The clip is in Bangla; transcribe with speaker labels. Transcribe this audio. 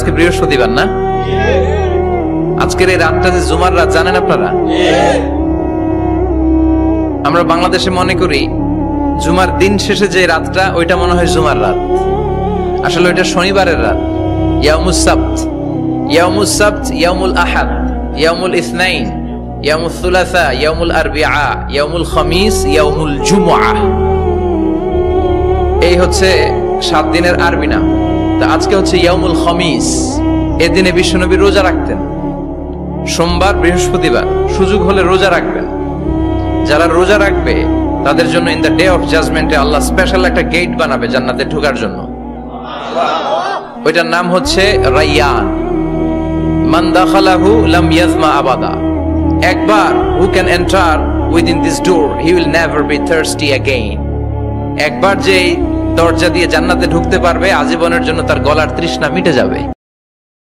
Speaker 1: আজকে বৃহস্পতিবার না? আজকের এই রাতটা যে জুমার রাত জানেন আপনারা? আমরা বাংলাদেশে মনে করি জুমার দিন শেষে যে রাতটা ওইটা মনে হয় জুমার রাত, আসলে ওইটা শনিবারের রাত। ইয়াউমুস সাবত, ইয়াউমুস সাবত, ইয়াউমুল আহাদ, ইয়াউমুল ইসনাইন, ইয়াউমুল সুলাসা, ইয়াউমুল আরবিআ, ইয়াউমুল খামিস, ইয়াউমুল জুমআ। এই হচ্ছে 7 দিনের আরবি নাম। তা আজকে হচ্ছে ইয়াউমুল খামিস। এই দিনে বিশ্বনবী রোজা রাখতেন। সোমবার, বৃহস্পতিবার সুযোগ হলে রোজা রাখবেন। যারা রোজা রাখবে তাদের জন্য ইন দ্য ডে অফ জাজমেন্টে আল্লাহ স্পেশাল একটা গেট বানাবে জান্নাতে ঢোকার জন্য। ওইটার নাম হচ্ছে রাইয়ান। মান দাখালাহু লাম ইয়াজমা আবাদা। একবার who can enter within this door he will never be thirsty again. একবার যে দরজা দিয়ে জান্নাতে ঢুকতে পারবে আজীবনের জন্য তার গলার তৃষ্ণা মিটে যাবে।